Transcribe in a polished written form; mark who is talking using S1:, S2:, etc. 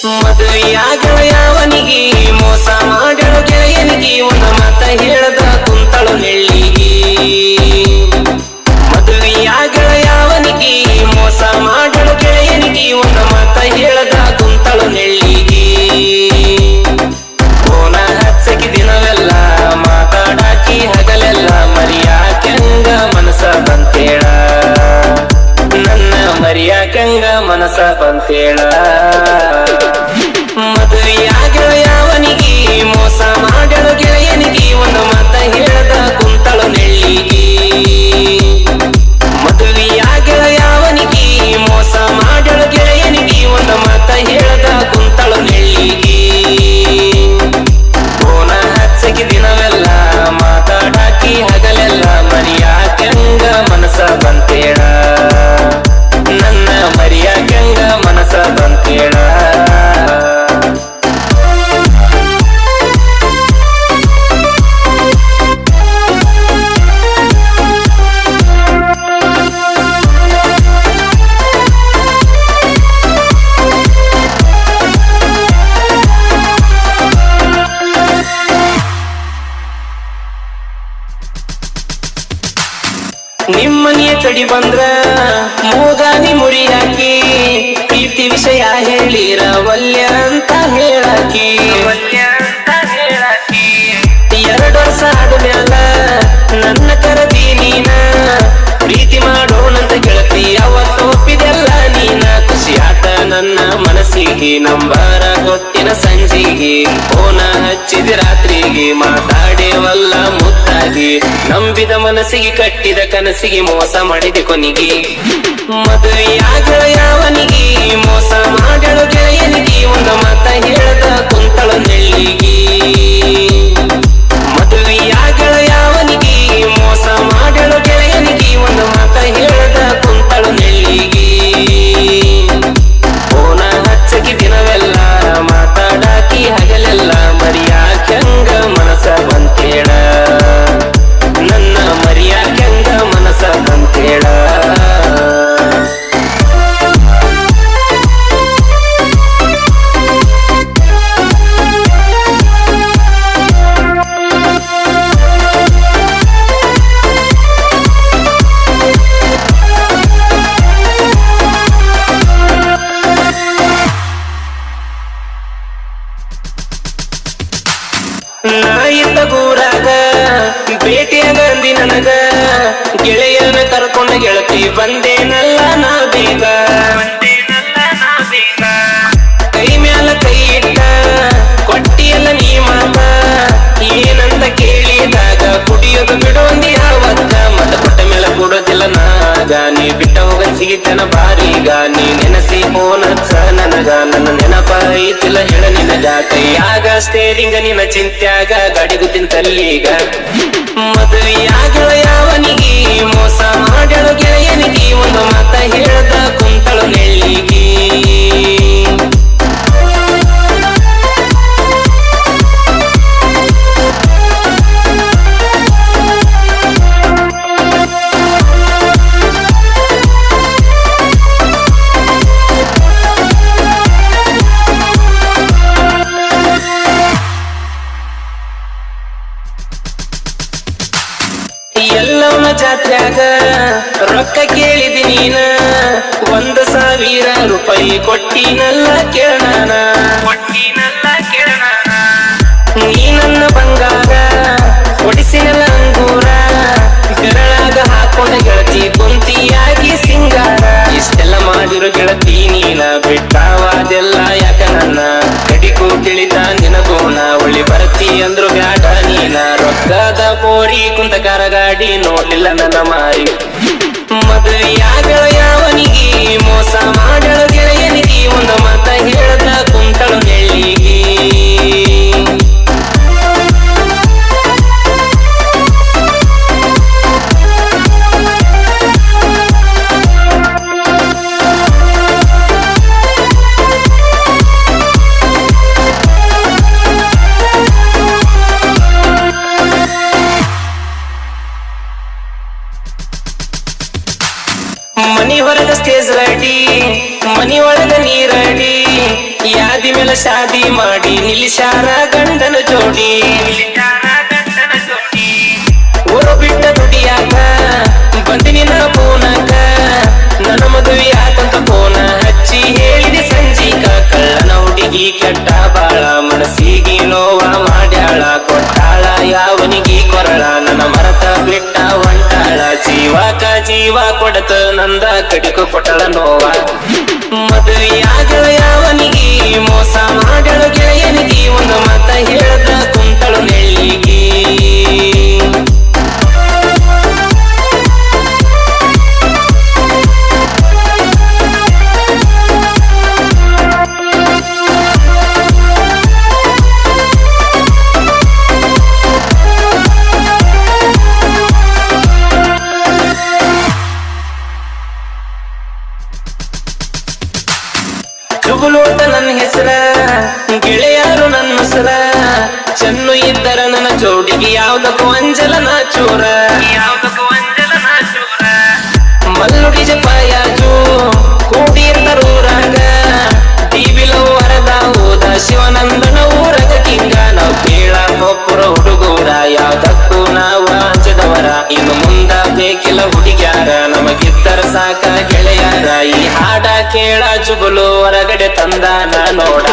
S1: ಮದುವೆಯಾಗ ಯಾವನಿಗೆ ಮೋಸ ಮಾಡಲು ಗೆಳೆಯನಿಗೆ ಒಂದು ಮಾತ ಹೇಳದ ಕುಂತಳು ನೆಳ್ಳಿಗೆ. ಮದುವೆಯಾಗ ಯಾವನಿಗೆ ಮೋಸ ಮಾಡಲು ಗೆಳೆಯನಿಗೆ ಒಂದು ಮಾತ ಹೇಳದ ಕುಂತಳು ನೆಳ್ಳಿಗೆ. ಫೋನ ಹಚ್ಚಕಿ ದಿನವೆಲ್ಲ ಮಾತಾಡಾಕಿ ಹಗಲೆಲ್ಲ ಮರಿಯಾಕಂಗ ಮನಸ ಬಂತೇಳ, ನನ್ನ ಮರಿಯಾಕಂಗ ಮನಸ ಬಂತೇಳ. ಮದುವೆಯಾಗ ಯಾವನಿಗೆ ಮೋಸ ಮಾಡಲು ಗೆಳೆಯನಿಗೆ ಒಂದು ಮಾತ ಹೇಳದ ಕುಂತಳು ನೆಳ್ಳಿಗೆ. ಮದುವೆಯಾಗ ಯಾವನಿಗೆ ಮೋಸ ಮಾಡಲು ಗೆಳೆಯನಿಗೆ ಒಂದು ಮಾತ ಹೇಳದ ಕುಂತಳು ನೆಳ್ಳಿಗೆ. ಫೋನ ಹಚ್ಚಕಿ ದಿನವೆಲ್ಲ ಮಾತಾಡಾಕಿ ಹಗಲೆಲ್ಲ ಮರಿಯಾಕಂಗ ಮನಸ ಬಂತೇಳ, ನನ್ನ ಮರಿಯಾಕಂಗ ಮನಸ ಬಂತೇಳ. ನಿಮ್ಮನೆಯ ಕಡಿ ಬಂದ್ರ ಮೂಗಾನಿ ಮುರಿ ಹಾಕಿ ಪ್ರೀತಿ ವಿಷಯ ಹೇಳಿರ ವಲ್ಯ ಅಂತ ಹೇಳಾಕಿ. 2 ವರ್ಷ ಆದ್ಮ್ಯಾಲ ನನ್ನ ಕರದಿ ನೀನ ಪ್ರೀತಿ ಮಾಡೋಣಂತ ಗೆಳತಿ ಅವತ್ತು ಒಪ್ಪಿದೆಲ್ಲ ನೀನ. ಖುಷಿ ಆತ ನನ್ನ ಮನಸ್ಸಿಗೆ ನಂಬರ ಗೊತ್ತಿನ ಸಂಜಿಗೆ ಫೋನ ಹಚ್ಚಿದ ರಾತ್ರಿಗೆ ಮಾತಾಡೇವಲ್ಲ ಮುತ್ತಾಗಿ. ನಂಬಿದ ಮನಸ್ಸಿಗೆ ಕಟ್ಟಿದ ಕನಸಿಗೆ ಮೋಸ ಮಾಡಿದೆ ಕೊನಿಗೆ. ಮದುವೆಯಾಗ ಯಾವನಿಗೆ ಮೋಸ ಮಾಡಲು ಗೆಳೆಯನಿಗೆ ಒಂದು ಮಾತ ಹೇಳದ ಕುಂತಳು ನೆಳ್ಳಿಗೆ. ಮದುವೆಯಾಗ ಯಾವನಿಗೆ ಮೋಸ ಮಾಡಲು ಗೆಳೆಯನಿಗೆ ಒಂದು ಮಾತ ಹೇಳದ ಕುಂತಳು ನೆಳ್ಳಿಗೆ. ಫೋನ ಹಚ್ಚಕಿ ದಿನವೆಲ್ಲ ಮಾತಾಡಾಕಿ ಹಗಲೆಲ್ಲ ಮರಿಯಾಕಂಗ ಮನಸ ಬಂತೇಳ, ನನ್ನ ಮರಿಯಾಕಂಗ ಮನಸ ಬಂತೇಳ. ನಾಯಿತ ಗೂರಾಗ ಭೇಟಿಯಾಗಂದಿ ನನಗ ಗೆಳೆಯನ ಕರ್ಕೊಂಡ ಗೆಳತಿ ಬಂದೇನಲ್ಲ ನಾ ಬೇಗ. ಕೈ ಮ್ಯಾಲ ಕೈ ಇಟ್ಟ ಕೊಟ್ಟಿಯಲ್ಲ ನೀ ಮಾತ ಏನಂತ ಕೇಳಿದಾಗ ಕುಡಿಯೋದು ಬಿಡೋಂದಿ ಯಾವತ್ತ. ಮತ ಕೊಟ್ಟ ಮೇಲೆ ಕೊಡೋದಿಲ್ಲ ನಾಗ ನೀ ಬಿಟ್ಟ ಹೋಗನ್ ಸಿಗಿತನ ಬಾರೀಗ. ನೀ ನೆನಸಿ ಫೋನ್ ಹಚ್ಚ ನನಗ ನನ್ನ ನೆನಪ ಐತಿಲ್ಲ ಹೇಳ ನಿನಗ. ಕೈಯಾಗ ಸ್ಟೇರಿಂಗ ನಿನ್ನ ಚಿಂತ್ಯಾಗ ಗಾಡಿ ಗುದ್ದಿನ ತಲ್ಲೀಗ. ಮದುವೆಯಾಗ ಯಾವನಿಗೆ ಮೋಸ ಮಾಡಲು ಗೆಳೆಯನಿಗೆ ಒಂದು ಮಾತ ಹೇಳದ ಕುಂತಳು ನೆಳ್ಳಿಗೆ. ಎಲ್ಲವನ ಜಾತ್ರ್ಯಾಗ ರೊಕ್ಕ ಕೇಳಿದಿ ನೀನ 1,000 ರೂಪಾಯಿ ಕೊಟ್ಟಿನಲ್ಲ ಕೇಳಣ. ನೀ ನನ್ನ ಬಂಗಾರ ಒಡಿಸಿನಲ್ಲ ಅಂಗೂರ ಬೆರಳಾಗ ಹಾಕೊಂಡ ಗೆಳತಿ ಕುಂತಿಯಾಗಿ ಸಿಂಗಾರ. ಇಷ್ಟೆಲ್ಲ ಮಾಡಿರೋ ಗೆಳತಿ ನೀನ ಬಿಟ್ಟಾವಾದೆಲ್ಲ ಯಾಕ ನನ್ನ ಕಡಿಗೂ ತಿಳಿದ ನಿನಗೋಣ. ಒಳ್ಳಿ ಬರ್ತಿ ಅಂದ್ರು ಬ್ಯಾಡ ನೀನ ರೊಕ್ಕದ ಪೋರಿ ಕುಂತಕಾರ ಗಾಡಿ ನೋಡ್ಲಿಲ್ಲ ನನ್ನ ಮಾರಿ. ಮದುವೆಯಾಗ ಯಾವನಿಗೆ ಮೋಸ ಮಾಡಲು ಗೆಳೆಯನಿಗೆ ಒಂದು ಮಾತ ಹೇಳದ ಕುಂತಳು ನೆಳ್ಳಿಗೆ. ಮನಿ ಹೊರಗ ಸ್ಟೇಜ್ ರೆಡಿ, ಮನಿ ಒಳಗ ನೀ ರೆಡಿ, ಯಾದಿ ಮೇಲೆ ಶಾದಿ ಮಾಡಿ ನಿಲ್ಲಿಸ್ಯಾರ ಗಂಡನ ಜೋಡಿ ಊರು ಬಿಟ್ಟ ದುಡಿಯಾಕ ಬಂದಿನ ಪೂನಕ ನನ್ನ ಮದುವೆ ಆತಂತ ಪೋನ ಹಚ್ಚಿ ಹೇಳಿದೆ ಸಂಜೀಕ ಕಳ್ಳನ ಹುಡುಗಿ ಕೆಟ್ಟ ಬಾಳ ಮನಸ್ಸಿಗೆ ನೋವ ಮಾಡ್ಯಾಳ ಕೊಟ್ಟಾಳ ಯಾವನಿಗೆ ಕೊರಳ ನನ್ನ ಮರತ ಬಿಟ್ಟ ಹೊಂಟಾಳ ಜೀವಕ ಜೀವ ಕೊಡತ ನಂದ ಕಡಿಕು ಕೊಟ್ಟಳ ನೋವ ಮದುವೆಯಾಗಳ ಯಾವನಿಗೆ ಮೋಸ ಮಾಡ್ಯಾಳ ಗೆಳೆಯನಿಗೆ ಒಂದು ಮಾತ ಹೇಳ್ದ ಕುಂತಳು ನೆಳ್ಳಿಗೆ ಜುಗುಲೋಟ ನನ್ನ ಹೆಸರ ಗೆಳೆಯರು ನನ್ನ ಹೆಸರ ಚೆನ್ನು ಇದ್ದರ ನನ್ನ ಜೋಡಿಗೆ ಯಾವ್ದಕ್ಕೂ ಅಂಜಲ ನಾ ಚೂರ ಮಲ್ಲುಡಿ ಜಪಾಯಾಜು ಕೂಡಿರ್ತರೂರಾಗ ಟಿವಿಲೋ ವರದ ಹೋದ ಶಿವನಂದನ ಊರಗ ಕಿಂಗ ನಾವು ಕೇಳ ಒಬ್ಬರ ಹುಡುಗೂರ ಯಾವ್ದಕ್ಕೂ ನಾವು ಅಂಜದವರ ಇನ್ನು ಮುಂದ ಬೇಕಿಲ್ಲ ಹುಡುಗ್ಯಾರ ನಮಗಿದ್ದರ ಸಾಕ ಗೆಳೆಯಾರ ಈ ಹಾಡ ಕೇಳ ಜುಗುಲು ಹೊರಗಡೆ ತಂದಾನ ನೋಡ